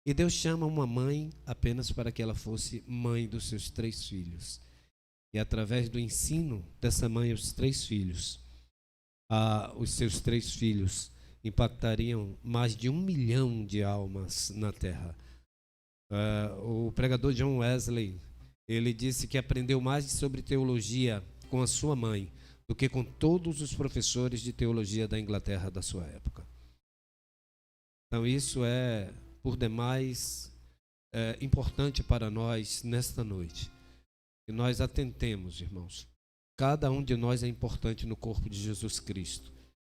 E Deus chama uma mãe apenas para que ela fosse mãe dos seus 3 filhos. E através do ensino dessa mãe aos 3 filhos, os seus 3 filhos impactariam mais de 1 milhão de almas na terra. O pregador John Wesley, ele disse que aprendeu mais sobre teologia com a sua mãe do que com todos os professores de teologia da Inglaterra da sua época. Então isso é, por demais, importante para nós nesta noite. Que nós atentemos, irmãos. Cada um de nós é importante no corpo de Jesus Cristo.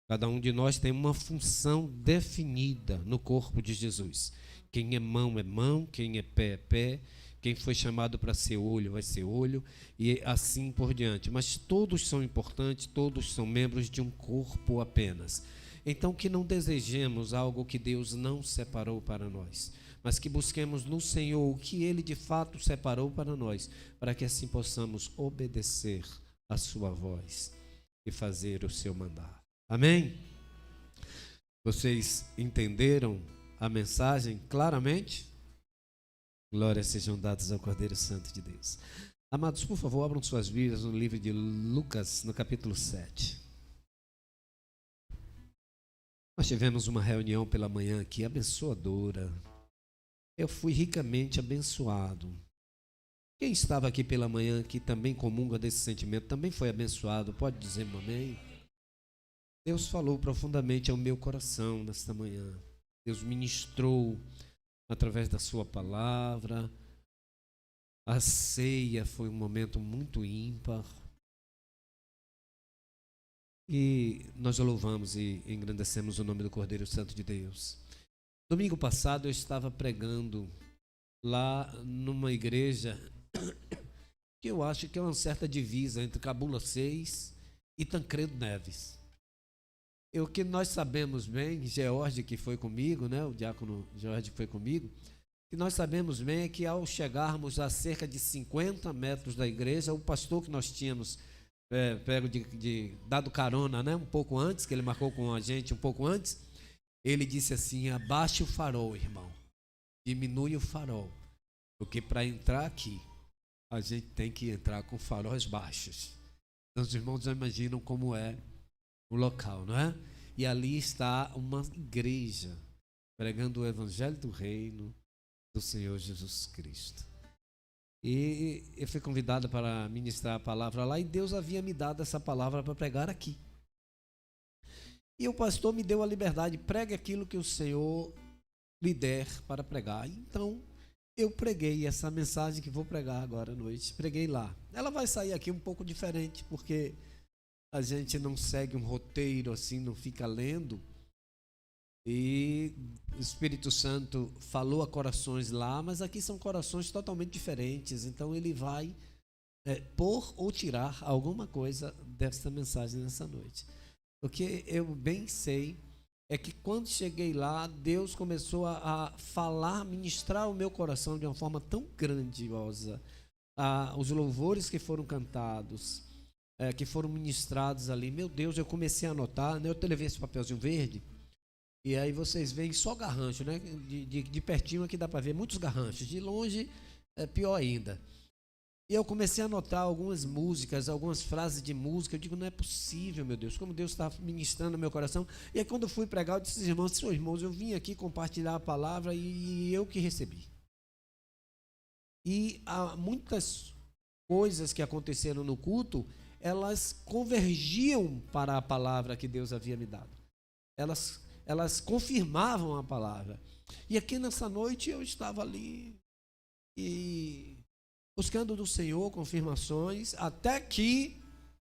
Cada um de nós tem uma função definida no corpo de Jesus. Quem é mão, quem é pé. Quem foi chamado para ser olho, vai ser olho, e assim por diante. Mas todos são importantes, todos são membros de um corpo apenas. Então, que não desejemos algo que Deus não separou para nós, mas que busquemos no Senhor o que Ele de fato separou para nós, para que assim possamos obedecer a sua voz e fazer o seu mandar. Amém? Vocês entenderam a mensagem claramente? Glórias sejam dadas ao Cordeiro Santo de Deus. Amados, por favor, abram suas Bíblias no livro de Lucas, no capítulo 7. Nós tivemos uma reunião pela manhã aqui abençoadora. Eu fui ricamente abençoado. Quem estava aqui pela manhã, que também comunga desse sentimento, também foi abençoado, pode dizer amém? Deus falou profundamente ao meu coração nesta manhã. Deus ministrou através da sua palavra. A ceia foi um momento muito ímpar. E nós louvamos e engrandecemos o nome do Cordeiro Santo de Deus. Domingo passado eu estava pregando lá numa igreja que eu acho que é uma certa divisa entre Cabula 6 e Tancredo Neves. O que nós sabemos bem, George que foi comigo, né, o diácono George que foi comigo, que nós sabemos bem é que ao chegarmos a cerca de 50 metros da igreja, o pastor que nós tínhamos pego dado carona, né, um pouco antes, que ele marcou com a gente um pouco antes, ele disse assim: abaixe o farol, irmão, diminui o farol, porque para entrar aqui, a gente tem que entrar com faróis baixos. Então os irmãos já imaginam como é o local, não é? E ali está uma igreja pregando o evangelho do reino do Senhor Jesus Cristo. E eu fui convidado para ministrar a palavra lá, e Deus havia me dado essa palavra para pregar aqui. E o pastor me deu a liberdade: pregue aquilo que o Senhor lhe der para pregar. Então, eu preguei essa mensagem que vou pregar agora à noite. Preguei lá. Ela vai sair aqui um pouco diferente, porque a gente não segue um roteiro assim, não fica lendo. E o Espírito Santo falou a corações lá, mas aqui são corações totalmente diferentes. Então ele vai pôr ou tirar alguma coisa desta mensagem nessa noite. O que eu bem sei é que quando cheguei lá, Deus começou a falar, ministrar o meu coração de uma forma tão grandiosa. Os louvores que foram cantados, que foram ministrados ali, meu Deus, eu comecei a anotar, né? Eu levei esse papelzinho verde, e aí vocês veem só garrancho, né? De pertinho aqui dá para ver muitos garranchos, de longe é pior ainda. E eu comecei a anotar algumas músicas, algumas frases de música. Eu digo, não é possível, meu Deus, como Deus está ministrando no meu coração. E aí quando eu fui pregar, eu disse, irmãos, eu vim aqui compartilhar a palavra e eu que recebi. E há muitas coisas que aconteceram no culto, elas convergiam para a palavra que Deus havia me dado. Elas confirmavam a palavra. E aqui nessa noite eu estava ali e buscando do Senhor confirmações, até que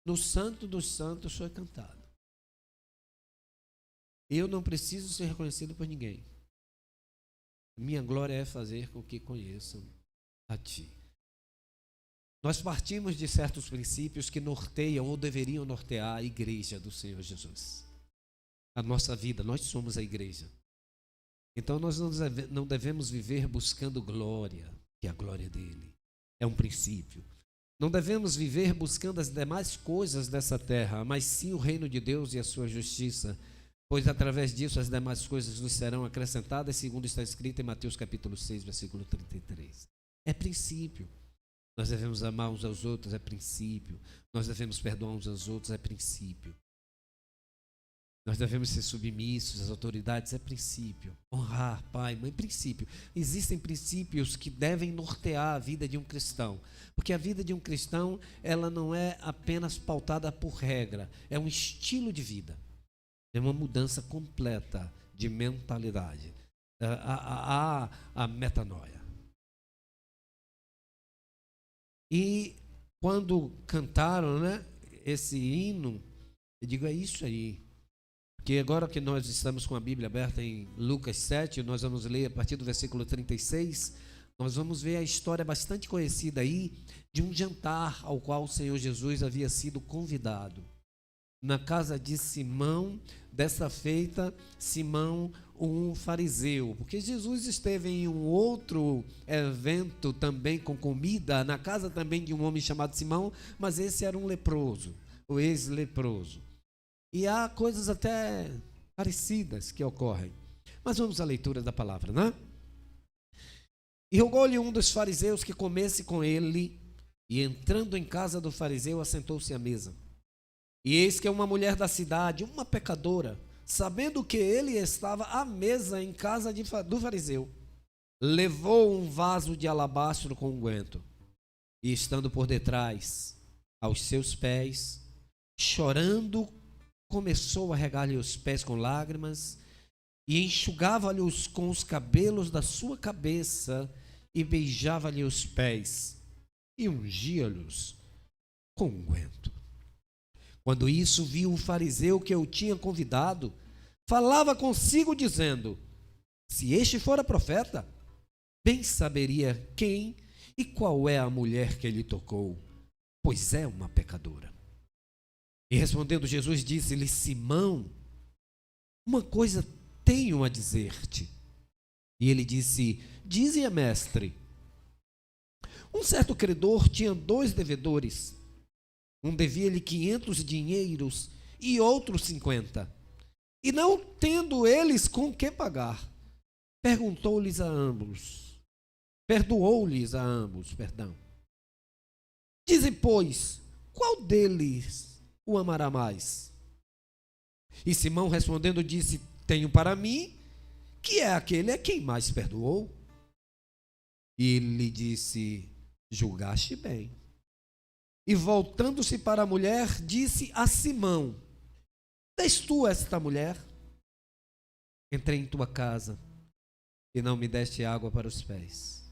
no Santo dos Santos foi cantado. Eu não preciso ser reconhecido por ninguém. Minha glória é fazer com que conheçam a Ti. Nós partimos de certos princípios que norteiam ou deveriam nortear a igreja do Senhor Jesus. A nossa vida, nós somos a igreja. Então nós não devemos viver buscando glória, que é a glória dele. É um princípio. Não devemos viver buscando as demais coisas dessa terra, mas sim o reino de Deus e a sua justiça. pois através disso as demais coisas nos serão acrescentadas, segundo está escrito em Mateus capítulo 6, versículo 33. É princípio. Nós devemos amar uns aos outros, é princípio. Nós devemos perdoar uns aos outros, é princípio. Nós devemos ser submissos às autoridades, é princípio. Honrar pai, mãe, princípio. Existem princípios que devem nortear a vida de um cristão. Porque a vida de um cristão, ela não é apenas pautada por regra, é um estilo de vida. É uma mudança completa de mentalidade. A metanoia. E quando cantaram, né, esse hino, eu digo, é isso aí. Porque agora que nós estamos com a Bíblia aberta em Lucas 7, nós vamos ler a partir do versículo 36, nós vamos ver a história bastante conhecida aí de um jantar ao qual o Senhor Jesus havia sido convidado. Na casa de Simão, dessa feita, Simão, um fariseu, porque Jesus esteve em um outro evento também com comida, na casa também de um homem chamado Simão, mas esse era um leproso, o ex-leproso. E há coisas até parecidas que ocorrem. Mas vamos à leitura da palavra, né? E rogou-lhe um dos fariseus que comesse com ele, e entrando em casa do fariseu, assentou-se à mesa. E eis que uma mulher da cidade, uma pecadora, sabendo que ele estava à mesa em casa do fariseu, levou um vaso de alabastro com unguento, e estando por detrás, aos seus pés, chorando, começou a regar-lhe os pés com lágrimas, e enxugava-lhe-os com os cabelos da sua cabeça, e beijava-lhe os pés, e ungia-lhes com unguento. Quando isso viu o fariseu que eu tinha convidado, falava consigo dizendo, se este fora profeta, bem saberia quem e qual é a mulher que ele tocou, pois é uma pecadora. E respondendo Jesus, disse-lhe, Simão, uma coisa tenho a dizer-te. E ele disse, dize-a, mestre. Um certo credor tinha 2 devedores. Um devia-lhe 500 dinheiros e outro 50. E não tendo eles com que pagar, perdoou-lhes a ambos. Dize, pois, qual deles o amará mais? E Simão respondendo disse, tenho para mim que é aquele a quem mais perdoou. E ele lhe disse, julgaste bem. E voltando-se para a mulher, disse a Simão, és tu esta mulher? Entrei em tua casa e não me deste água para os pés,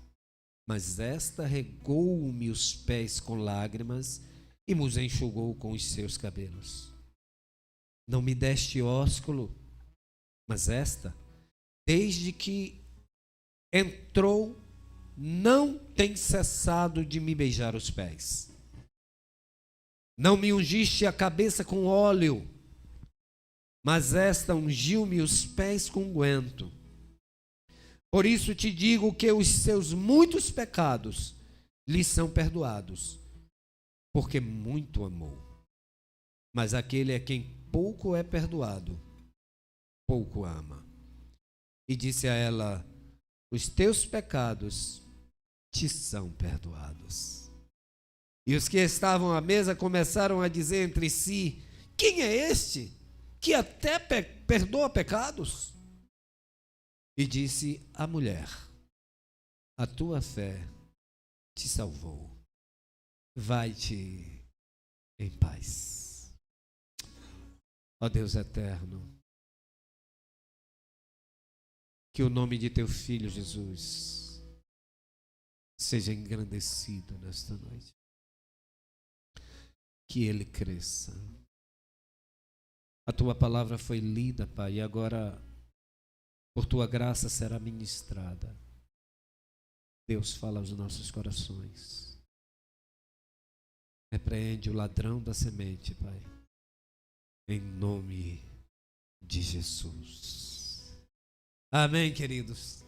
mas esta regou-me os pés com lágrimas e me enxugou com os seus cabelos. Não me deste ósculo, mas esta, desde que entrou, não tem cessado de me beijar os pés. Não me ungiste a cabeça com óleo, mas esta ungiu-me os pés com unguento. Por isso te digo que os seus muitos pecados lhe são perdoados, porque muito amou. Mas aquele a quem pouco é perdoado, pouco ama. E disse a ela, os teus pecados te são perdoados. E os que estavam à mesa começaram a dizer entre si, quem é este que até perdoa pecados? E disse a mulher, a tua fé te salvou. Vai-te em paz. Ó Deus eterno, que o nome de teu Filho Jesus seja engrandecido nesta noite. Que ele cresça. A tua palavra foi lida, Pai, e agora, por tua graça, será ministrada. Deus, fala aos nossos corações. Repreende o ladrão da semente, Pai, em nome de Jesus. Amém, queridos.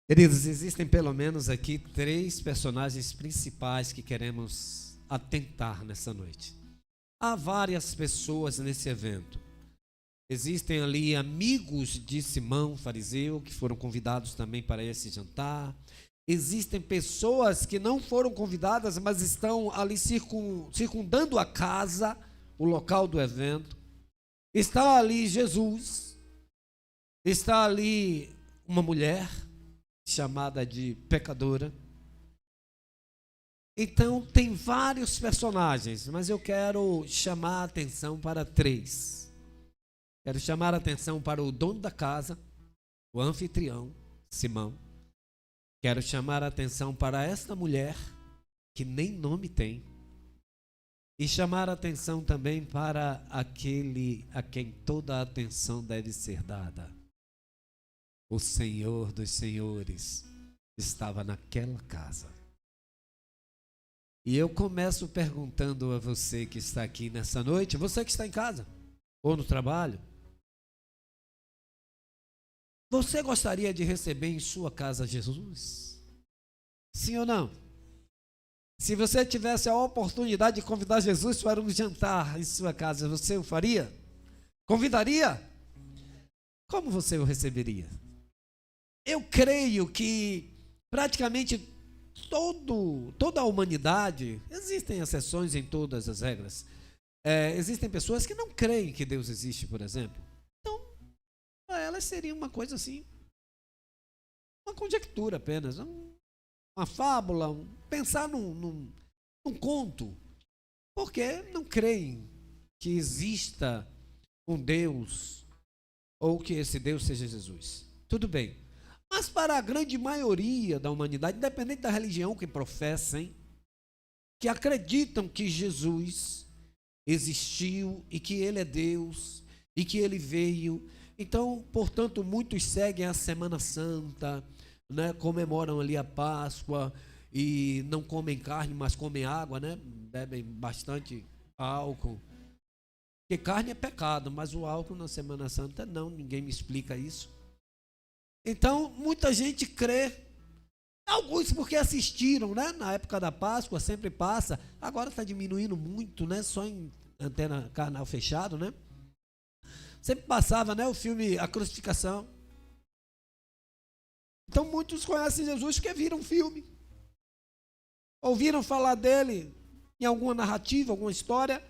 Queridos, existem pelo menos aqui 3 personagens principais que queremos atentar nessa noite. Há várias pessoas nesse evento, Existem ali amigos de Simão, fariseu, que foram convidados também para esse jantar. Existem pessoas que não foram convidadas, mas estão ali circundando a casa, o local do evento. Está ali Jesus, está ali uma mulher chamada de pecadora. Então tem vários personagens, mas eu quero chamar a atenção para 3. Quero chamar a atenção para o dono da casa, o anfitrião, Simão. Quero chamar a atenção para esta mulher, que nem nome tem. E chamar a atenção também para aquele a quem toda a atenção deve ser dada. O Senhor dos Senhores estava naquela casa. E eu começo perguntando a você que está aqui nessa noite, você que está em casa ou no trabalho, você gostaria de receber em sua casa Jesus? Sim ou não? Se você tivesse a oportunidade de convidar Jesus para um jantar em sua casa, você o faria? Convidaria? Como você o receberia? Eu creio que praticamente toda a humanidade, existem exceções em todas as regras, existem pessoas que não creem que Deus existe, por exemplo. Então, para elas seria uma coisa assim, uma conjectura apenas, uma fábula, pensar num conto, porque não creem que exista um Deus ou que esse Deus seja Jesus. Tudo bem. Mas para a grande maioria da humanidade, independente da religião que professem, que acreditam que Jesus existiu e que Ele é Deus e que Ele veio. Então, portanto, muitos seguem a Semana Santa, né, comemoram ali a Páscoa e não comem carne, mas comem água, né, bebem bastante álcool. Porque carne é pecado, mas o álcool na Semana Santa não, ninguém me explica isso. Então, muita gente crê, alguns porque assistiram, né? Na época da Páscoa, sempre passa, agora está diminuindo muito, né? Só em antena, canal fechado, né? Sempre passava, né? O filme A Crucificação. Então, muitos conhecem Jesus porque viram o filme. Ouviram falar dele em alguma narrativa, alguma história.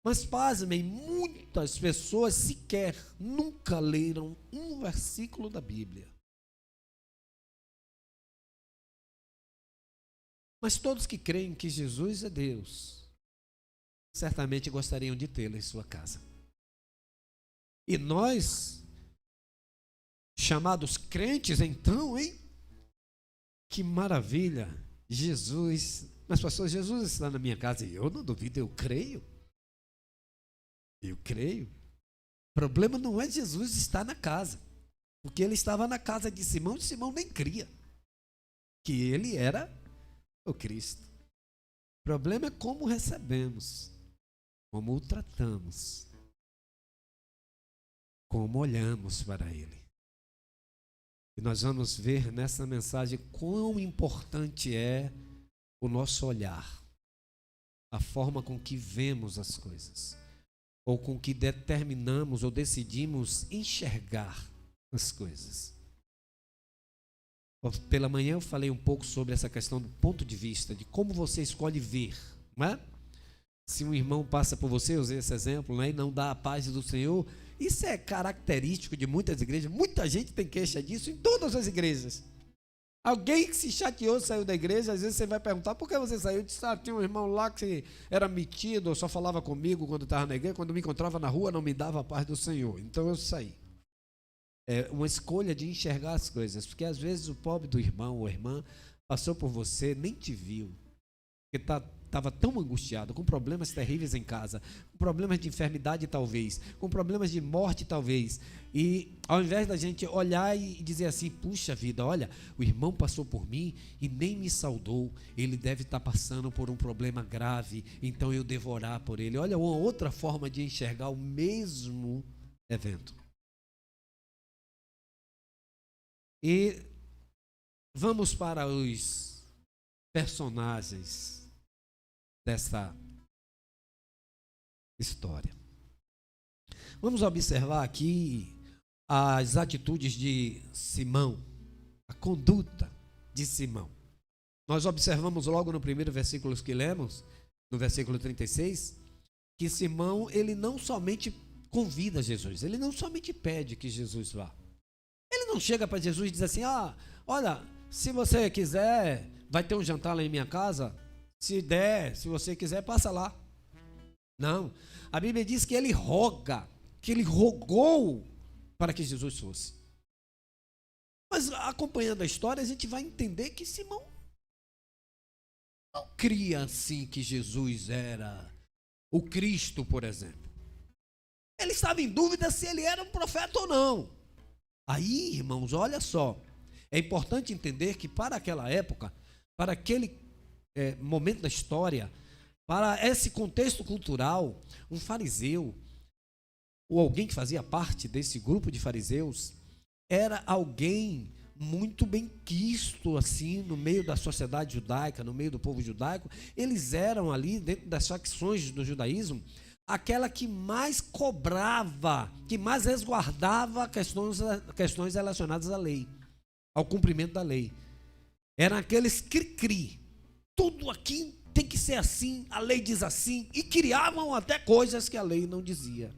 Mas pasmem, muitas pessoas sequer nunca leram um versículo da Bíblia. Mas todos que creem que Jesus é Deus, certamente gostariam de tê-lo em sua casa. E nós, chamados crentes, então, hein? Que maravilha! Jesus, mas pastor, Jesus está na minha casa e eu não duvido, eu creio. Eu creio. O problema não é Jesus estar na casa, porque ele estava na casa de Simão e Simão nem cria que ele era o Cristo. O problema é como recebemos, como o tratamos, como olhamos para ele. E nós vamos ver nessa mensagem quão importante é o nosso olhar, a forma com que vemos as coisas, ou com que determinamos ou decidimos enxergar as coisas. Pela manhã eu falei um pouco sobre essa questão do ponto de vista, de como você escolhe ver, não é? Se um irmão passa por você, eu usei esse exemplo, né, e não dá a paz do Senhor, isso é característico de muitas igrejas, muita gente tem queixa disso em todas as igrejas. Alguém que se chateou, saiu da igreja, às vezes você vai perguntar, por que você saiu? Eu disse, tinha um irmão lá que era metido, ou só falava comigo quando estava na igreja, quando me encontrava na rua não me dava a paz do Senhor, então eu saí. É uma escolha de enxergar as coisas, porque às vezes o pobre do irmão ou irmã passou por você, nem te viu, porque estava tão angustiado, com problemas terríveis em casa, com problemas de enfermidade talvez, com problemas de morte talvez, e ao invés da gente olhar e dizer assim, puxa vida, olha, o irmão passou por mim e nem me saudou, ele deve estar passando por um problema grave, então eu devo orar por ele. Olha uma outra forma de enxergar o mesmo evento. E vamos para os personagens dessa história. Vamos observar aqui as atitudes de Simão, a conduta de Simão. Nós observamos logo no primeiro versículo que lemos, no versículo 36, que Simão, ele não somente convida Jesus, ele não somente pede que Jesus vá. Ele não chega para Jesus e diz assim: olha, se você quiser, vai ter um jantar lá em minha casa, se der, se você quiser, passa lá. Não, a Bíblia diz que ele roga, que ele rogou para que Jesus fosse. Mas acompanhando a história, a gente vai entender que Simão não cria assim que Jesus era o Cristo, por exemplo. Ele estava em dúvida se ele era um profeta ou não. Aí, irmãos, olha só, é importante entender que para aquela época, para aquele momento da história, para esse contexto cultural, um fariseu, ou alguém que fazia parte desse grupo de fariseus, era alguém muito bem quisto assim no meio da sociedade judaica, no meio do povo judaico. Eles eram ali, dentro das facções do judaísmo, aquela que mais cobrava, que mais resguardava questões relacionadas à lei, ao cumprimento da lei. Eram aqueles cri-cri, tudo aqui tem que ser assim, a lei diz assim, e criavam até coisas que a lei não dizia.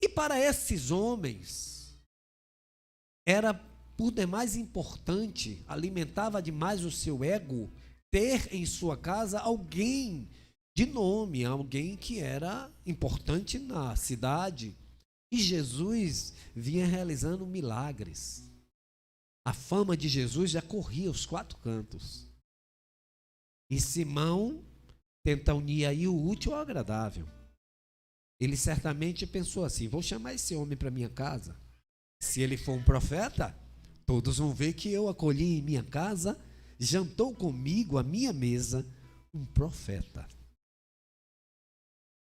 E para esses homens, era por demais importante, alimentava demais o seu ego, ter em sua casa alguém de nome, alguém que era importante na cidade. E Jesus vinha realizando milagres. A fama de Jesus já corria aos quatro cantos. E Simão tenta unir aí o útil ao agradável. Ele certamente pensou assim: vou chamar esse homem para minha casa. Se ele for um profeta, todos vão ver que eu acolhi em minha casa, jantou comigo à minha mesa um profeta.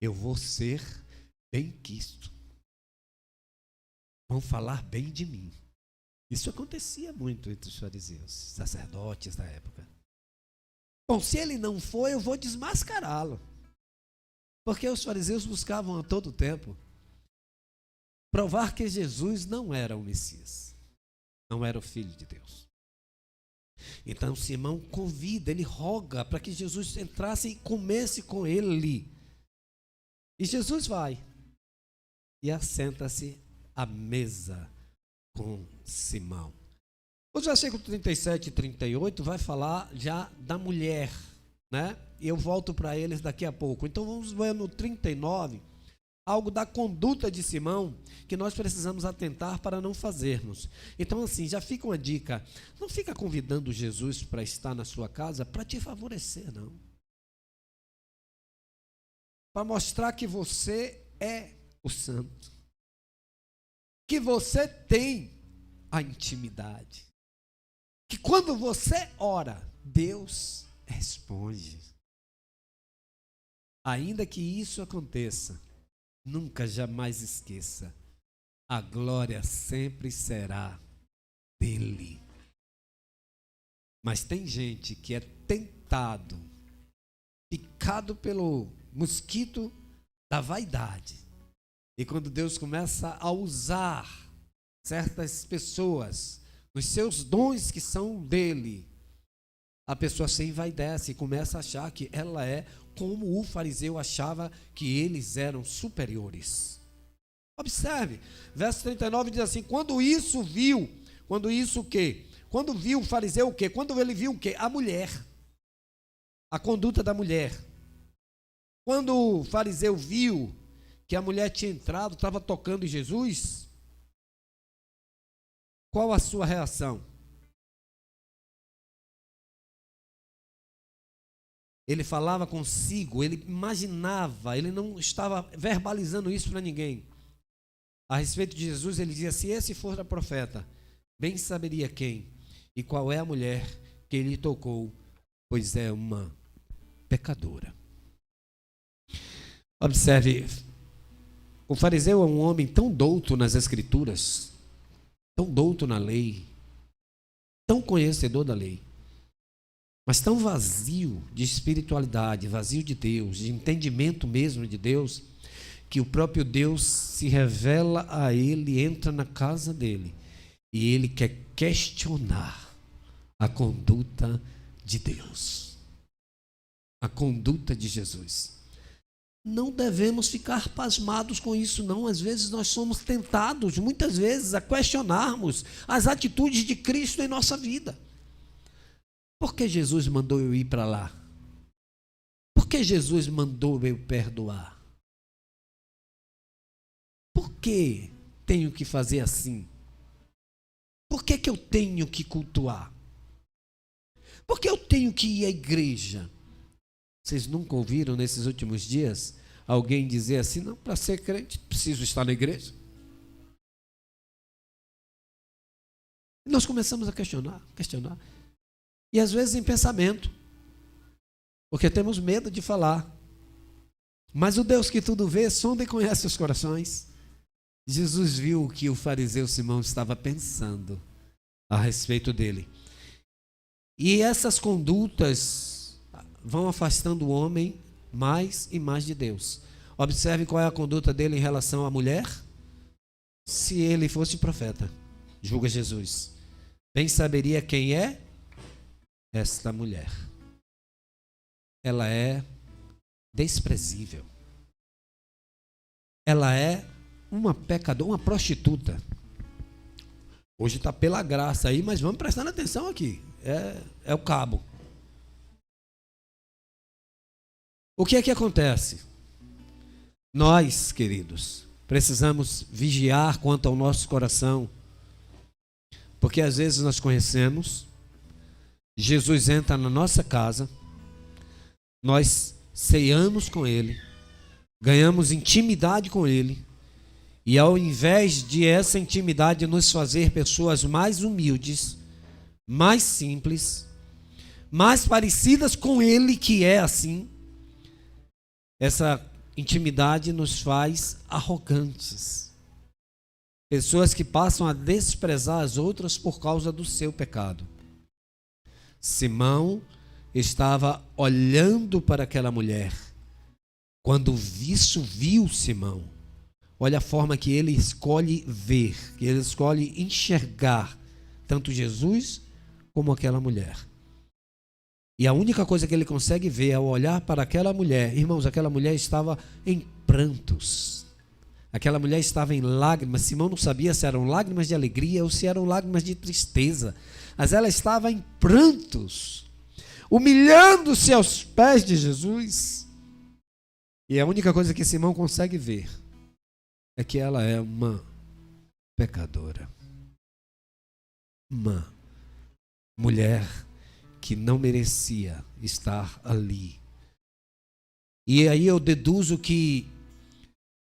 Eu vou ser bem quisto. Vão falar bem de mim. Isso acontecia muito entre os fariseus, sacerdotes da época. Bom, se ele não for, eu vou desmascará-lo. Porque os fariseus buscavam a todo tempo provar que Jesus não era o Messias, não era o Filho de Deus. Então Simão convida, ele roga para que Jesus entrasse e comesse com ele. E Jesus vai e assenta-se à mesa com Simão. Os versículos 37 e 38 vai falar já da mulher, né? E eu volto para eles daqui a pouco. Então vamos ver no 39, algo da conduta de Simão que nós precisamos atentar para não fazermos. Então assim, já fica uma dica: não fica convidando Jesus para estar na sua casa para te favorecer, não. Para mostrar que você é o santo, que você tem a intimidade, que quando você ora, Deus responde. Ainda que isso aconteça, nunca jamais esqueça, a glória sempre será dele. Mas tem gente que é tentado, picado pelo mosquito da vaidade. E quando Deus começa a usar certas pessoas, os seus dons que são dele, a pessoa se envaidece e começa a achar que ela é como o fariseu achava que eles eram superiores. Observe, verso 39 diz assim: quando isso o quê? Quando viu o fariseu o quê? Quando ele viu o quê? A mulher, a conduta da mulher. Quando o fariseu viu que a mulher tinha entrado, estava tocando em Jesus, qual a sua reação? Ele falava consigo, ele imaginava, ele não estava verbalizando isso para ninguém. A respeito de Jesus, ele dizia: se esse for o profeta, bem saberia quem e qual é a mulher que ele tocou, pois é uma pecadora. Observe, o fariseu é um homem tão douto nas escrituras, tão douto na lei, tão conhecedor da lei, mas tão vazio de espiritualidade, vazio de Deus, de entendimento mesmo de Deus, que o próprio Deus se revela a ele, entra na casa dele e ele quer questionar a conduta de Deus, a conduta de Jesus. Não devemos ficar pasmados com isso, não. Às vezes nós somos tentados, muitas vezes, a questionarmos as atitudes de Cristo em nossa vida. Por que Jesus mandou eu ir para lá? Por que Jesus mandou eu perdoar? Por que tenho que fazer assim? Por que eu tenho que cultuar? Por que eu tenho que ir à igreja? Vocês nunca ouviram nesses últimos dias alguém dizer assim: não, para ser crente preciso estar na igreja? E nós começamos a questionar. E às vezes em pensamento, porque temos medo de falar. Mas o Deus que tudo vê, sonda e conhece os corações. Jesus viu o que o fariseu Simão estava pensando a respeito dele. E essas condutas vão afastando o homem mais e mais de Deus. Observe qual é a conduta dele em relação à mulher. Se ele fosse profeta, julga Jesus, bem saberia quem é esta mulher. Ela é desprezível. Ela é uma pecadora, uma prostituta. Hoje está pela graça aí, mas vamos prestando atenção aqui. É o cabo. O que é que acontece? Nós, queridos, precisamos vigiar quanto ao nosso coração, porque às vezes nós conhecemos, Jesus entra na nossa casa, nós ceamos com Ele, ganhamos intimidade com Ele, e ao invés de essa intimidade nos fazer pessoas mais humildes, mais simples, mais parecidas com Ele, que é assim, essa intimidade nos faz arrogantes. Pessoas que passam a desprezar as outras por causa do seu pecado. Simão estava olhando para aquela mulher. Quando isso viu Simão, olha a forma que ele escolhe ver, que ele escolhe enxergar tanto Jesus como aquela mulher. E a única coisa que ele consegue ver ao olhar para aquela mulher, irmãos, aquela mulher estava em prantos. Aquela mulher estava em lágrimas. Simão não sabia se eram lágrimas de alegria ou se eram lágrimas de tristeza. Mas ela estava em prantos, humilhando-se aos pés de Jesus. E a única coisa que Simão consegue ver é que ela é uma pecadora. Uma mulher que não merecia estar ali. E aí eu deduzo que,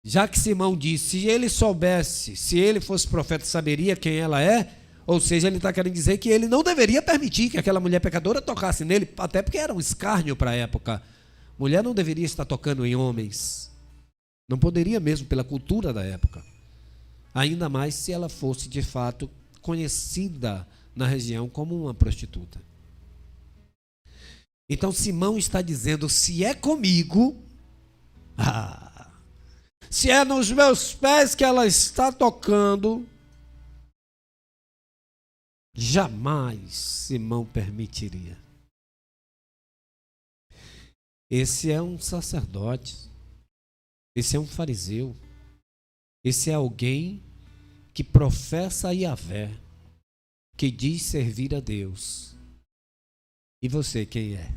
já que Simão disse, se ele soubesse, se ele fosse profeta, saberia quem ela é, ou seja, ele está querendo dizer que ele não deveria permitir que aquela mulher pecadora tocasse nele, até porque era um escárnio para a época. Mulher não deveria estar tocando em homens. Não poderia mesmo, pela cultura da época. Ainda mais se ela fosse, de fato, conhecida na região como uma prostituta. Então Simão está dizendo: se é comigo, se é nos meus pés que ela está tocando, jamais Simão permitiria. Esse é um sacerdote, esse é um fariseu, esse é alguém que professa a Yahvé, que diz servir a Deus. E você, quem é?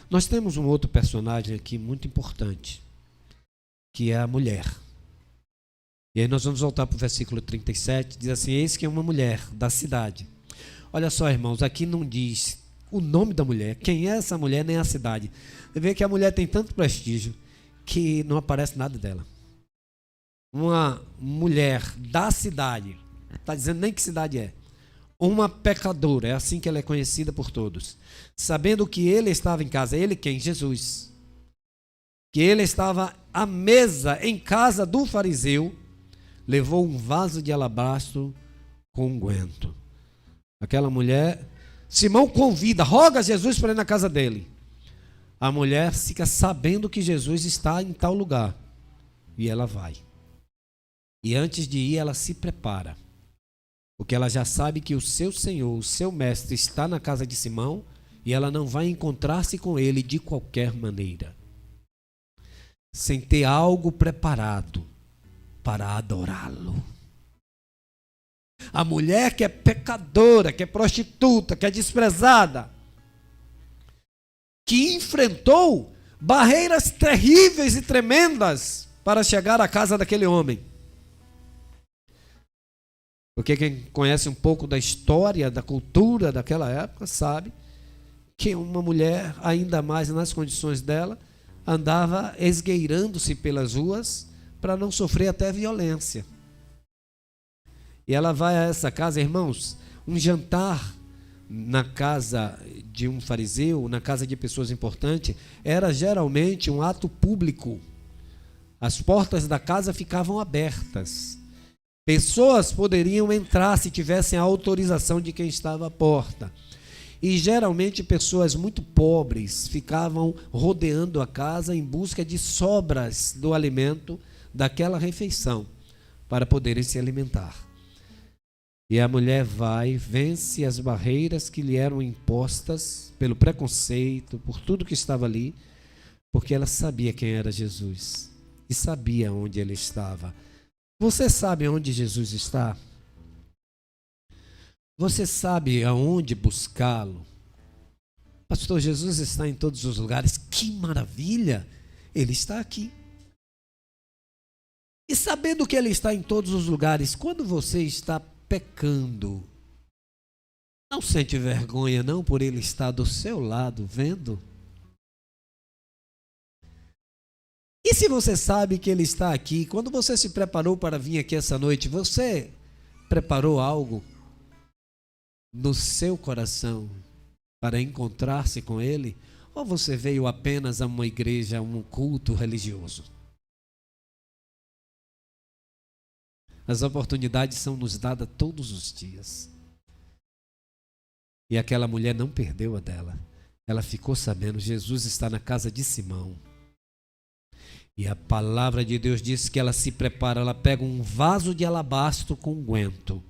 Nós temos um outro personagem aqui muito importante, que é a mulher. E aí nós vamos voltar para o versículo 37, diz assim: eis que é uma mulher da cidade. Olha só, irmãos, aqui não diz o nome da mulher, quem é essa mulher, nem a cidade. Você vê que a mulher tem tanto prestígio que não aparece nada dela. Uma mulher da cidade, está dizendo nem que cidade é. Uma pecadora, é assim que ela é conhecida por todos. Sabendo que ele estava em casa, ele quem? Jesus. Que ele estava à mesa em casa do fariseu, levou um vaso de alabastro com unguento. Aquela mulher, Simão convida, roga a Jesus para ir na casa dele. a mulher fica sabendo que Jesus está em tal lugar. E ela vai. E antes de ir, ela se prepara. Porque ela já sabe que o seu Senhor, o seu mestre, está na casa de Simão e ela não vai encontrar-se com ele de qualquer maneira, sem ter algo preparado para adorá-lo. A mulher que é pecadora, que é prostituta, que é desprezada, que enfrentou barreiras terríveis e tremendas para chegar à casa daquele homem. Porque quem conhece um pouco da história, da cultura daquela época, sabe que uma mulher, ainda mais nas condições dela, andava esgueirando-se pelas ruas para não sofrer até violência. E ela vai a essa casa, irmãos, um jantar na casa de um fariseu, na casa de pessoas importantes, era geralmente um ato público. As portas da casa ficavam abertas. Pessoas poderiam entrar se tivessem a autorização de quem estava à porta. E geralmente pessoas muito pobres ficavam rodeando a casa em busca de sobras do alimento daquela refeição para poderem se alimentar. E a mulher vai, vence as barreiras que lhe eram impostas pelo preconceito, por tudo que estava ali, porque ela sabia quem era Jesus e sabia onde ele estava. Você sabe onde Jesus está? Você sabe aonde buscá-lo? Pastor, Jesus está em todos os lugares. Que maravilha! Ele está aqui. E sabendo que ele está em todos os lugares, quando você está pecando, não sente vergonha não por ele estar do seu lado, vendo? E se você sabe que ele está aqui, quando você se preparou para vir aqui essa noite, você preparou algo no seu coração para encontrar-se com ele? Ou você veio apenas a uma igreja, a um culto religioso? As oportunidades são nos dadas todos os dias. E aquela mulher não perdeu a dela. Ela ficou sabendo, Jesus está na casa de Simão. E a palavra de Deus diz que ela se prepara, ela pega um vaso de alabastro com unguento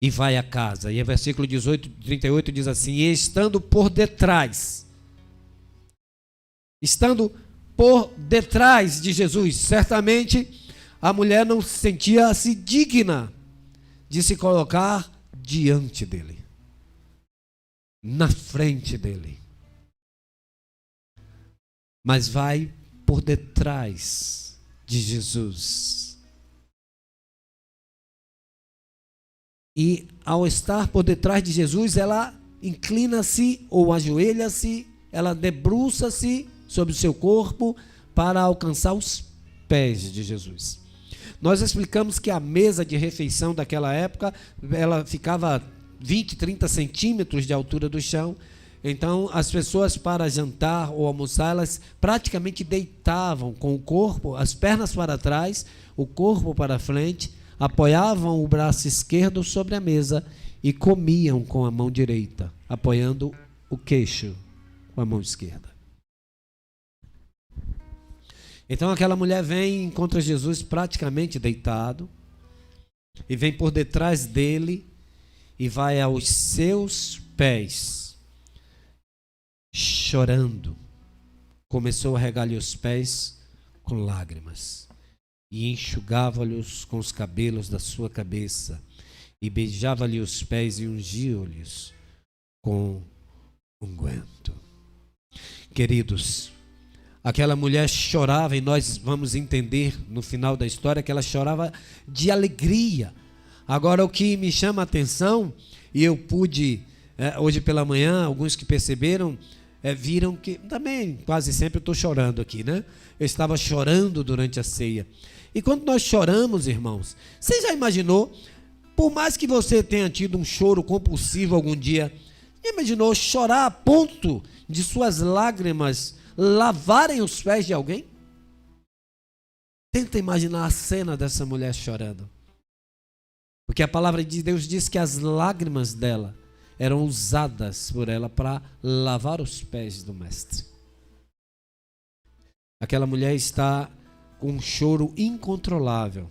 e vai à casa. E o versículo 38 diz assim: e estando por detrás de Jesus, certamente a mulher não sentia-se digna de se colocar diante dele, na frente dele, mas vai por detrás de Jesus. E ao estar por detrás de Jesus, ela inclina-se ou ajoelha-se, ela debruça-se sobre o seu corpo para alcançar os pés de Jesus. Nós explicamos que a mesa de refeição daquela época, ela ficava 20, 30 centímetros de altura do chão. Então, as pessoas para jantar ou almoçar, elas praticamente deitavam com o corpo, as pernas para trás, o corpo para frente, apoiavam o braço esquerdo sobre a mesa e comiam com a mão direita, apoiando o queixo com a mão esquerda. Então, aquela mulher vem e encontra Jesus praticamente deitado, e vem por detrás dele e vai aos seus pés, chorando. Começou a regar-lhe os pés com lágrimas e enxugava-lhes com os cabelos da sua cabeça e beijava-lhe os pés e ungia-lhes com unguento. Queridos, aquela mulher chorava, e nós vamos entender no final da história que ela chorava de alegria. Agora, o que me chama a atenção, e eu pude, hoje pela manhã, alguns que perceberam, viram que, também quase sempre eu estou chorando aqui, né? Eu estava chorando durante a ceia. E quando nós choramos, irmãos, você já imaginou, por mais que você tenha tido um choro compulsivo algum dia, já imaginou chorar a ponto de suas lágrimas lavarem os pés de alguém? Tenta imaginar a cena dessa mulher chorando. Porque a palavra de Deus diz que as lágrimas dela eram usadas por ela para lavar os pés do mestre. Aquela mulher está com um choro incontrolável,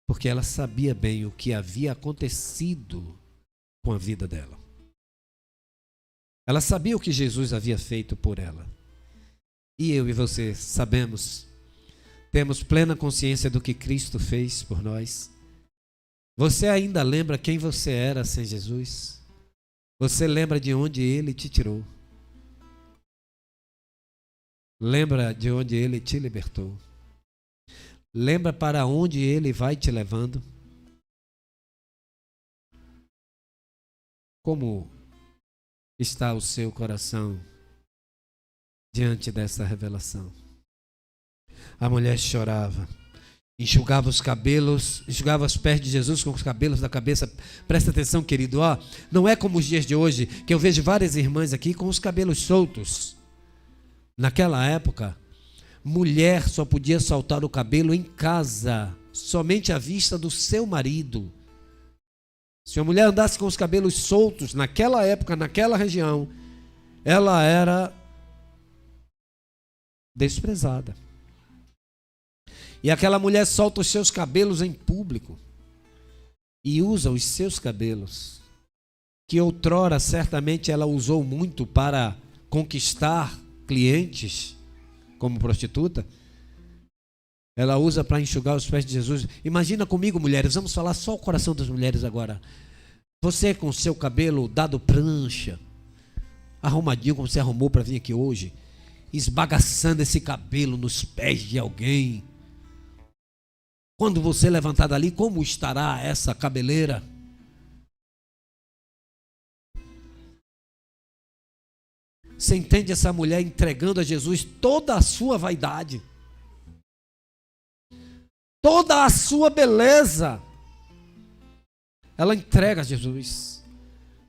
porque ela sabia bem o que havia acontecido com a vida dela. Ela sabia o que Jesus havia feito por ela. E eu e você sabemos, temos plena consciência do que Cristo fez por nós. Você ainda lembra quem você era sem Jesus? Você lembra de onde Ele te tirou? Lembra de onde Ele te libertou? Lembra para onde Ele vai te levando? Como está o seu coração diante dessa revelação? A mulher chorava, enxugava os cabelos, enxugava os pés de Jesus com os cabelos da cabeça. Presta atenção, querido, não é como os dias de hoje, que eu vejo várias irmãs aqui com os cabelos soltos. Naquela época, mulher só podia soltar o cabelo em casa, somente à vista do seu marido. Se a mulher andasse com os cabelos soltos, naquela época, naquela região, ela era desprezada. E aquela mulher solta os seus cabelos em público e usa os seus cabelos, que outrora certamente ela usou muito para conquistar clientes como prostituta. Ela usa para enxugar os pés de Jesus. Imagina comigo, mulheres, vamos falar só o coração das mulheres agora. Você com seu cabelo dado prancha, arrumadinho como você arrumou para vir aqui hoje, esbagaçando esse cabelo nos pés de alguém. Quando você levantar dali, como estará essa cabeleira? Você entende essa mulher entregando a Jesus toda a sua vaidade, toda a sua beleza? Ela entrega a Jesus,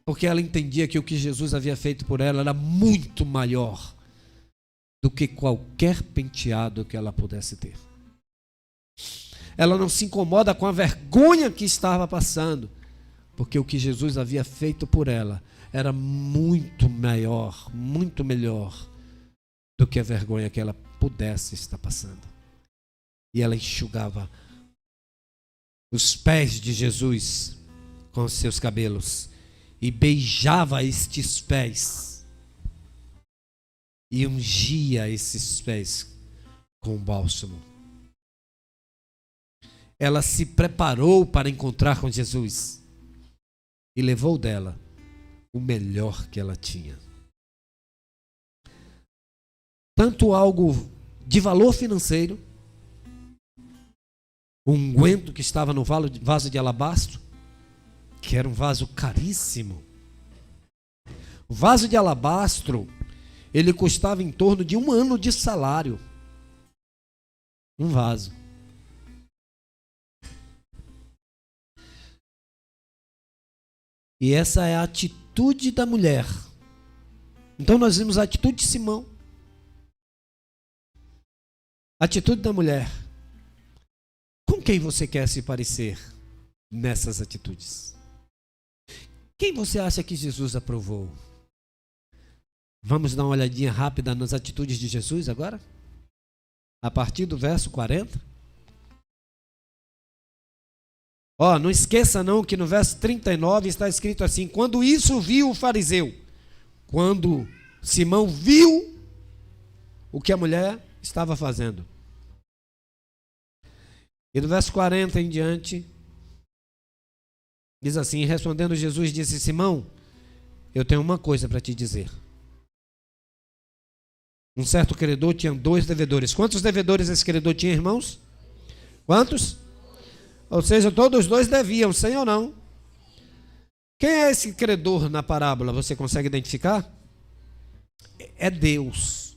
porque ela entendia que o que Jesus havia feito por ela era muito maior do que qualquer penteado que ela pudesse ter. Ela não se incomoda com a vergonha que estava passando, porque o que Jesus havia feito por ela era muito maior, muito melhor do que a vergonha que ela pudesse estar passando. E ela enxugava os pés de Jesus com os seus cabelos e beijava estes pés e ungia esses pés com bálsamo. Ela se preparou para encontrar com Jesus e levou dela o melhor que ela tinha. Tanto algo de valor financeiro, um unguento que estava no vaso de alabastro, que era um vaso caríssimo. O vaso de alabastro, ele custava em torno de 1 ano de salário. Um vaso. E essa é a atitude da mulher. Então nós vimos a atitude de Simão. A atitude da mulher. Com quem você quer se parecer nessas atitudes? Quem você acha que Jesus aprovou? Vamos dar uma olhadinha rápida nas atitudes de Jesus agora? A partir do verso 40. Não esqueça não que no verso 39 está escrito assim: quando isso viu o fariseu, quando Simão viu o que a mulher estava fazendo. E do verso 40 em diante, diz assim: respondendo Jesus disse: Simão, eu tenho uma coisa para te dizer. Um certo credor tinha 2 devedores. Quantos devedores esse credor tinha, irmãos? Quantos? Ou seja, todos os 2 deviam, sim ou não? Quem é esse credor na parábola? Você consegue identificar? É Deus.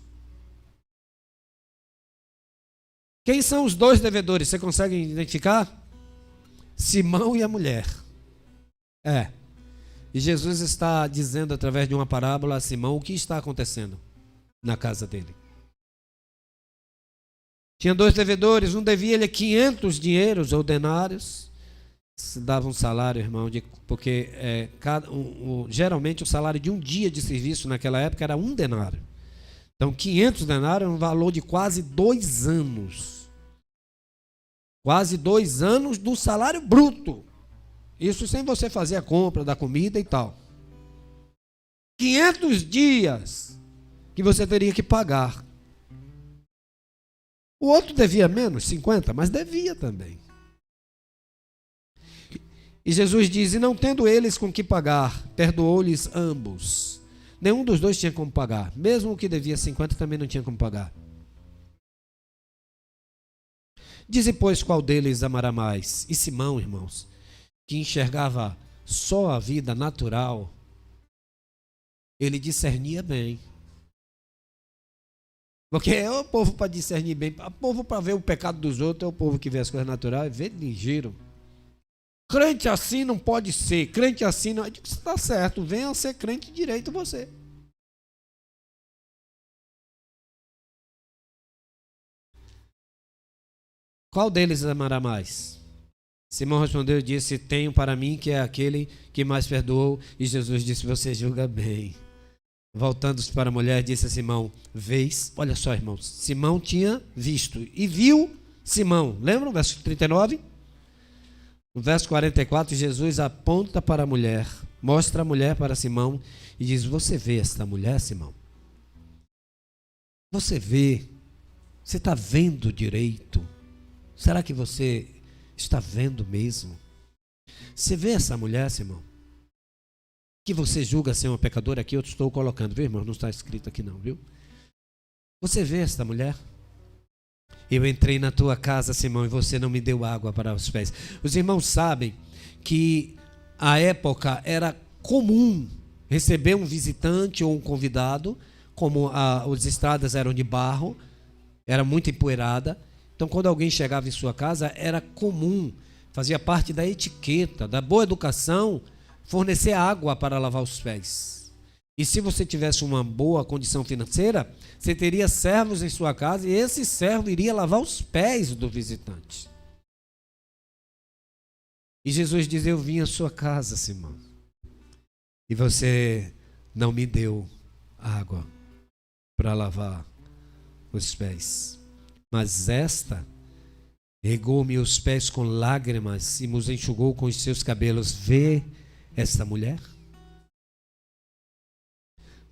Quem são os 2 devedores? Você consegue identificar? Simão e a mulher. E Jesus está dizendo através de uma parábola a Simão o que está acontecendo na casa dele. Tinha 2 devedores, um devia ele 500 dinheiros ou denários, se dava um salário, irmão, porque geralmente o salário de um dia de serviço naquela época era 1 denário. Então 500 denários é um valor de quase 2 anos. Quase 2 anos do salário bruto. Isso sem você fazer a compra da comida e tal. 500 dias que você teria que pagar. O outro devia menos, 50, mas devia também. E Jesus diz, e não tendo eles com que pagar, perdoou-lhes ambos. Nenhum dos dois tinha como pagar. Mesmo o que devia 50 também não tinha como pagar. Dize, pois, qual deles amará mais? E Simão, irmãos, que enxergava só a vida natural, ele discernia bem. Porque é o povo para discernir bem, o povo para ver o pecado dos outros, é o povo que vê as coisas naturais, vê ligeiro. Crente assim não pode ser, crente assim não. Eu digo, está certo, venha ser crente direito você. Qual deles amará mais? Simão respondeu e disse, tenho para mim que é aquele que mais perdoou. E Jesus disse, você julga bem. Voltando-se para a mulher, disse a Simão, vês? Olha só, irmãos, Simão tinha visto e viu Simão. Lembram o verso 39? No verso 44, Jesus aponta para a mulher, mostra a mulher para Simão e diz, você vê esta mulher, Simão? Você vê? Você está vendo direito? Será que você está vendo mesmo? Você vê essa mulher, Simão? Que você julga ser uma pecadora, aqui eu estou colocando, viu, irmão? Não está escrito aqui não, viu? Você vê esta mulher? Eu entrei na tua casa, Simão, e você não me deu água para os pés. Os irmãos sabem que à época era comum receber um visitante ou um convidado, como as estradas eram de barro, era muito empoeirada. Então, quando alguém chegava em sua casa, era comum, fazia parte da etiqueta, da boa educação, fornecer água para lavar os pés. E se você tivesse uma boa condição financeira, você teria servos em sua casa e esse servo iria lavar os pés do visitante. E Jesus diz, eu vim à sua casa, Simão, e você não me deu água para lavar os pés. Mas esta regou-me os pés com lágrimas e nos enxugou com os seus cabelos. Vê esta mulher?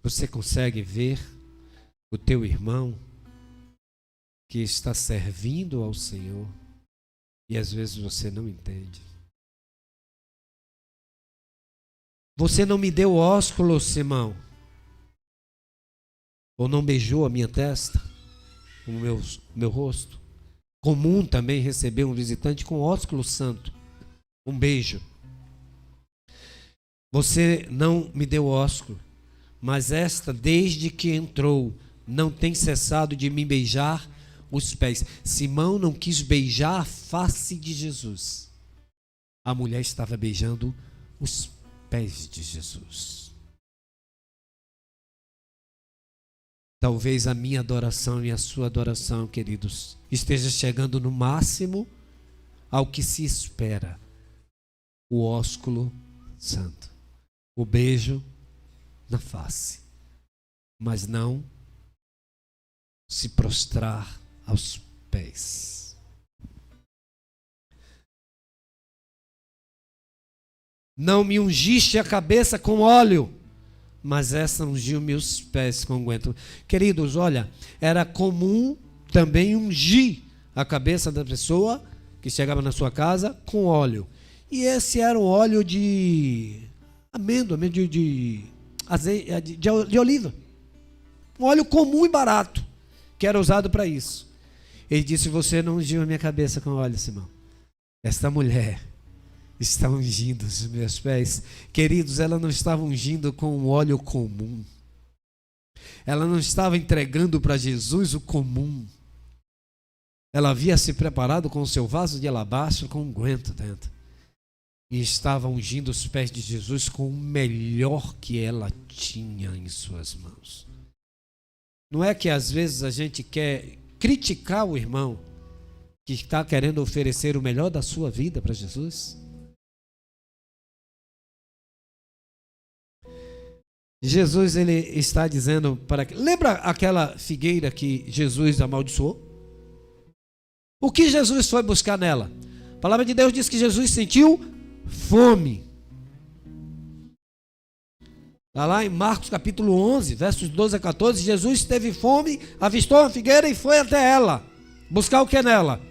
Você consegue ver o teu irmão que está servindo ao Senhor e às vezes você não entende? Você não me deu ósculo, Simão? Ou não beijou a minha testa, o meu rosto? Comum também receber um visitante com ósculo santo, um beijo. Você não me deu ósculo, mas esta, desde que entrou, não tem cessado de me beijar os pés. Simão não quis beijar a face de Jesus. A mulher estava beijando os pés de Jesus. Talvez a minha adoração e a sua adoração, queridos, esteja chegando no máximo ao que se espera. O ósculo santo. O beijo na face, mas não se prostrar aos pés. Não me ungiste a cabeça com óleo, mas essa ungiu meus pés com unguento. Queridos, olha, era comum também ungir a cabeça da pessoa que chegava na sua casa com óleo. E esse era um óleo de amêndoa, de azeite, de oliva. Um óleo comum e barato, que era usado para isso. Ele disse, você não ungiu a minha cabeça com óleo, Simão. Esta mulher está ungindo os meus pés. Queridos, ela não estava ungindo com um óleo comum. Ela não estava entregando para Jesus o comum. Ela havia se preparado com o seu vaso de alabastro com unguento dentro. E estava ungindo os pés de Jesus com o melhor que ela tinha em suas mãos. Não é que às vezes a gente quer criticar o irmão que está querendo oferecer o melhor da sua vida para Jesus? Jesus, ele está dizendo para... Lembra aquela figueira que Jesus amaldiçoou? O que Jesus foi buscar nela? A palavra de Deus diz que Jesus sentiu fome. Está lá em Marcos capítulo 11, versos 12 a 14. Jesus teve fome, avistou a figueira e foi até ela. Buscar o que nela?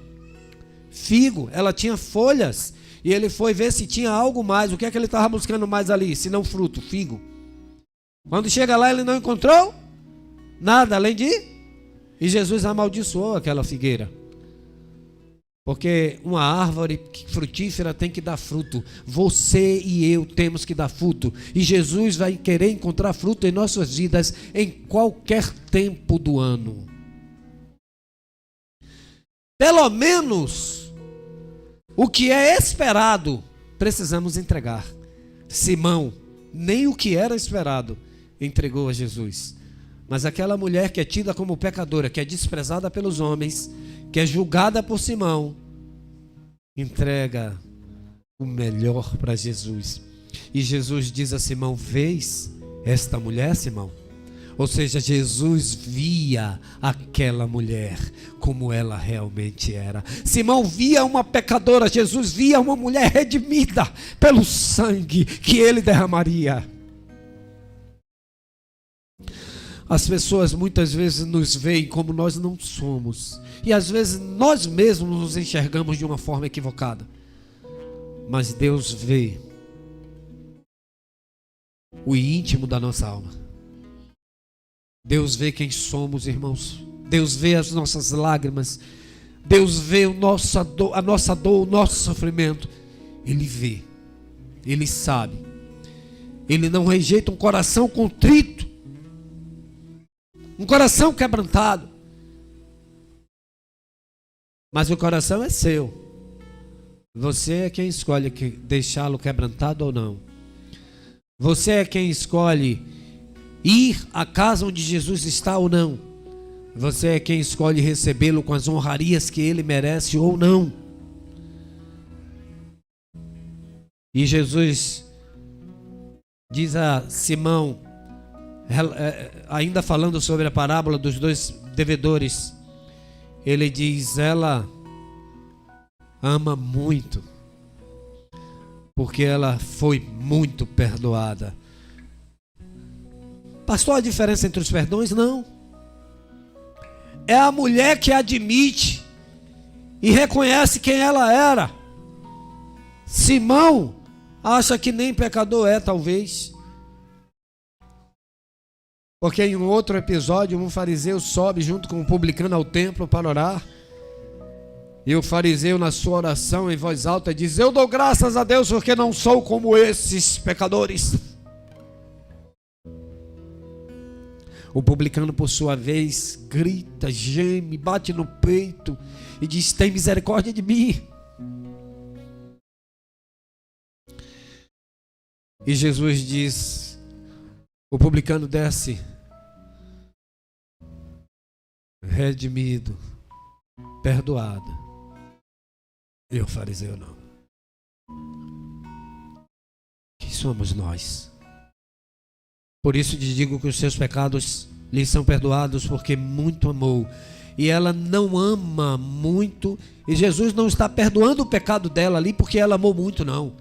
Figo. Ela tinha folhas. E ele foi ver se tinha algo mais. O que é que ele estava buscando mais ali? Se não fruto, figo. Quando chega lá, ele não encontrou nada além de... E Jesus amaldiçoou aquela figueira. Porque uma árvore frutífera tem que dar fruto. Você e eu temos que dar fruto. E Jesus vai querer encontrar fruto em nossas vidas em qualquer tempo do ano. Pelo menos o que é esperado, precisamos entregar. Simão, nem o que era esperado, entregou a Jesus. Mas aquela mulher que é tida como pecadora, que é desprezada pelos homens, que é julgada por Simão, entrega o melhor para Jesus. E Jesus diz a Simão: vês esta mulher, Simão? Ou seja, Jesus via aquela mulher como ela realmente era. Simão via uma pecadora, Jesus via uma mulher redimida pelo sangue que ele derramaria. As pessoas muitas vezes nos veem como nós não somos. E às vezes nós mesmos nos enxergamos de uma forma equivocada. Mas Deus vê o íntimo da nossa alma. Deus vê quem somos, irmãos. Deus vê as nossas lágrimas. Deus vê a nossa dor, o nosso sofrimento. Ele vê. Ele sabe. Ele não rejeita um coração contrito. Um coração quebrantado. Mas o coração é seu. Você é quem escolhe deixá-lo quebrantado ou não. Você é quem escolhe ir à casa onde Jesus está ou não. Você é quem escolhe recebê-lo com as honrarias que ele merece ou não. E Jesus diz a Simão, ainda falando sobre a parábola dos dois devedores, ele diz: ela ama muito, porque ela foi muito perdoada. Pastor, a diferença entre os perdões? Não. É a mulher que admite e reconhece quem ela era. Simão acha que nem pecador é, talvez. Porque em um outro episódio, um fariseu sobe junto com um publicano ao templo para orar. E o fariseu, na sua oração em voz alta, diz: eu dou graças a Deus porque não sou como esses pecadores. O publicano, por sua vez, grita, geme, bate no peito e diz: tem misericórdia de mim. E Jesus diz: o publicano desce redimido, perdoado, e o fariseu não. Quem somos nós? Por isso te digo que os seus pecados lhe são perdoados, porque muito amou. E ela não ama muito, e Jesus não está perdoando o pecado dela ali porque ela amou muito, não.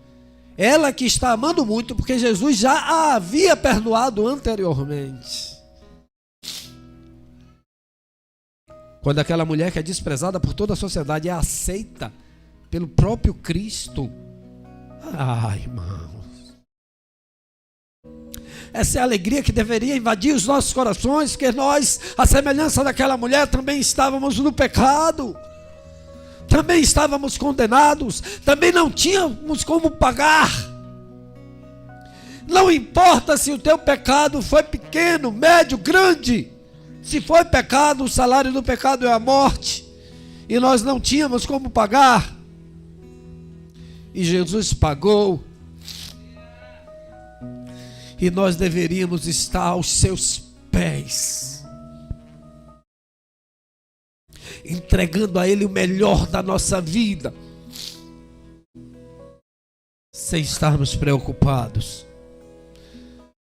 Ela que está amando muito, porque Jesus já a havia perdoado anteriormente. Quando aquela mulher que é desprezada por toda a sociedade é aceita pelo próprio Cristo. Ai, irmãos. Essa é a alegria que deveria invadir os nossos corações, porque nós, à semelhança daquela mulher, também estávamos no pecado. Também estávamos condenados. Também não tínhamos como pagar. Não importa se o teu pecado foi pequeno, médio, grande. Se foi pecado, o salário do pecado é a morte. E nós não tínhamos como pagar. E Jesus pagou. E nós deveríamos estar aos seus pés, entregando a Ele o melhor da nossa vida, sem estarmos preocupados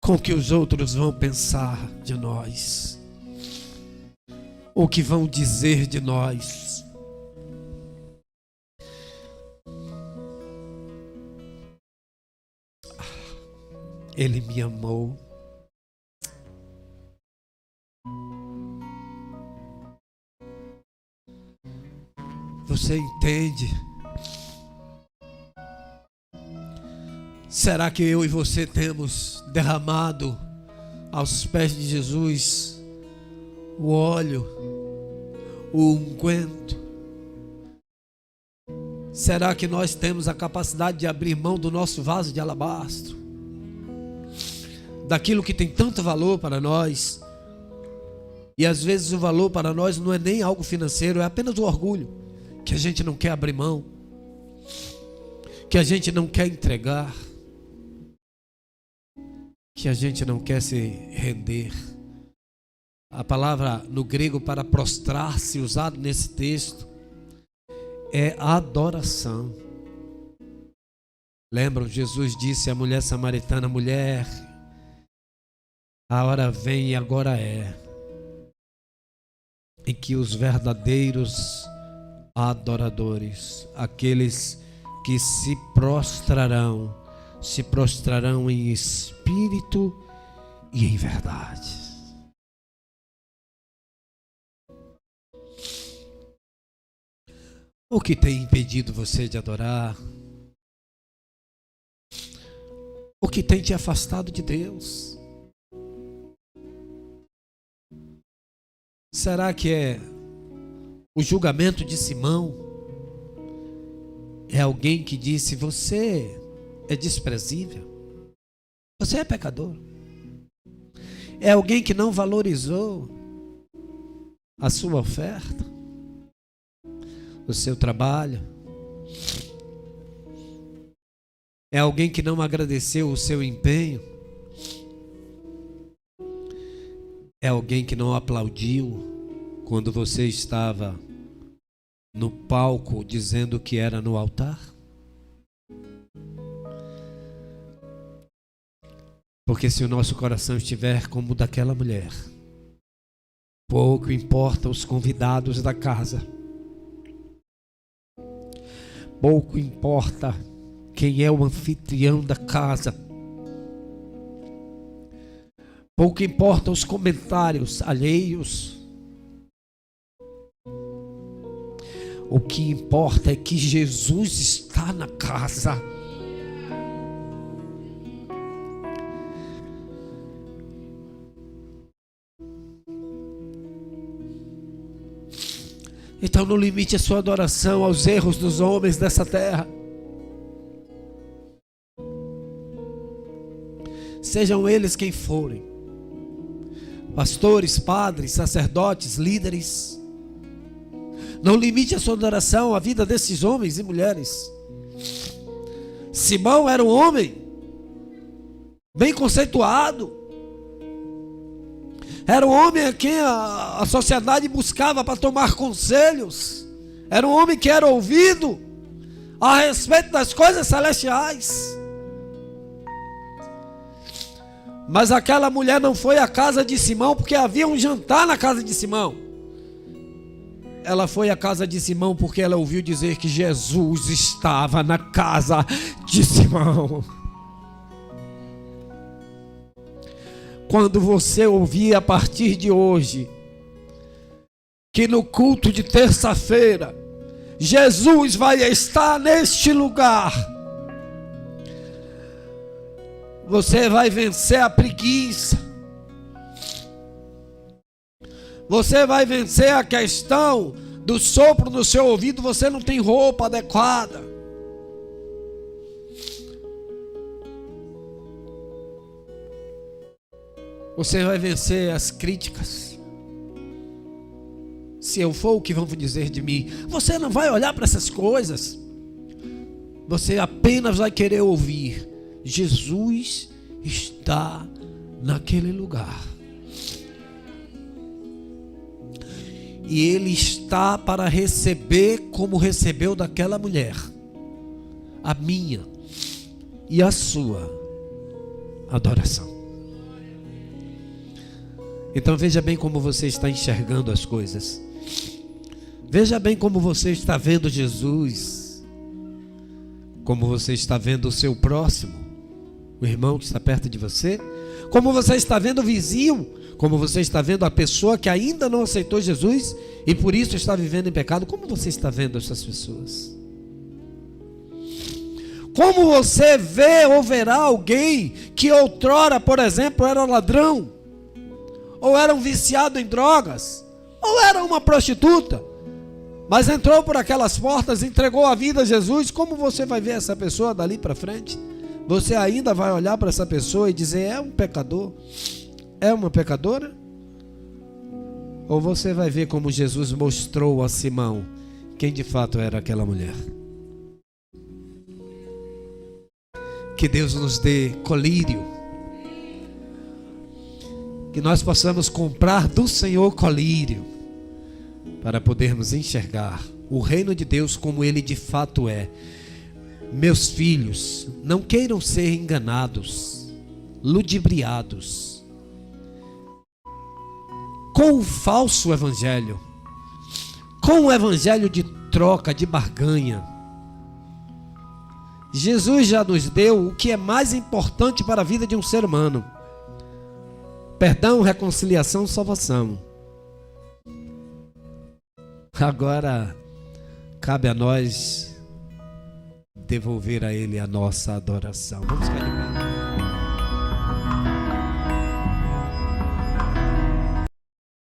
com o que os outros vão pensar de nós, o que vão dizer de nós. Ele me amou. Você entende? Será que eu e você temos derramado aos pés de Jesus o óleo, o unguento? Será que nós temos a capacidade de abrir mão do nosso vaso de alabastro, daquilo que tem tanto valor para nós? E às vezes o valor para nós não é nem algo financeiro, é apenas o orgulho, que a gente não quer abrir mão, que a gente não quer entregar, que a gente não quer se render. A palavra no grego para prostrar-se, usado nesse texto, é adoração. Lembram, Jesus disse à mulher samaritana: mulher, a hora vem e agora é, em que os verdadeiros adoradores, aqueles que se prostrarão em espírito e em verdade. O que tem impedido você de adorar? O que tem te afastado de Deus? Será que é o julgamento de Simão? É alguém que disse: você é desprezível, você é pecador. É alguém que não valorizou a sua oferta, o seu trabalho. É alguém que não agradeceu o seu empenho. É alguém que não aplaudiu quando você estava no palco dizendo que era no altar. Porque se o nosso coração estiver como o daquela mulher, pouco importa os convidados da casa, pouco importa quem é o anfitrião da casa, pouco importa os comentários alheios. O que importa é que Jesus está na casa. Então não limite a sua adoração aos erros dos homens dessa terra. Sejam eles quem forem, pastores, padres, sacerdotes, líderes. Não limite a sua adoração à vida desses homens e mulheres. Simão era um homem bem conceituado. Era um homem a quem a sociedade buscava para tomar conselhos. Era um homem que era ouvido a respeito das coisas celestiais. Mas aquela mulher não foi à casa de Simão porque havia um jantar na casa de Simão. Ela foi à casa de Simão porque ela ouviu dizer que Jesus estava na casa de Simão. Quando você ouvir a partir de hoje que no culto de terça-feira Jesus vai estar neste lugar, você vai vencer a preguiça. Você vai vencer a questão do sopro no seu ouvido. Você não tem roupa adequada. Você vai vencer as críticas. Se eu for, o que vão dizer de mim? Você não vai olhar para essas coisas. Você apenas vai querer ouvir: Jesus está naquele lugar. E Ele está para receber como recebeu daquela mulher, a minha e a sua adoração. Então veja bem como você está enxergando as coisas. Veja bem como você está vendo Jesus. Como você está vendo o seu próximo, o irmão que está perto de você. Como você está vendo o vizinho. Como você está vendo a pessoa que ainda não aceitou Jesus e por isso está vivendo em pecado. Como você está vendo essas pessoas? Como você vê ou verá alguém que outrora, por exemplo, era ladrão, ou era um viciado em drogas, ou era uma prostituta, mas entrou por aquelas portas, entregou a vida a Jesus? Como você vai ver essa pessoa dali para frente? Você ainda vai olhar para essa pessoa e dizer: é um pecador? É uma pecadora? Ou você vai ver como Jesus mostrou a Simão quem de fato era aquela mulher? Que Deus nos dê colírio, que nós possamos comprar do Senhor colírio, para podermos enxergar o reino de Deus como ele de fato é. Meus filhos, não queiram ser enganados, ludibriados com o falso evangelho, com o evangelho de troca, de barganha. Jesus já nos deu o que é mais importante para a vida de um ser humano: perdão, reconciliação, salvação. Agora cabe a nós devolver a Ele a nossa adoração. Vamos ficar de pé.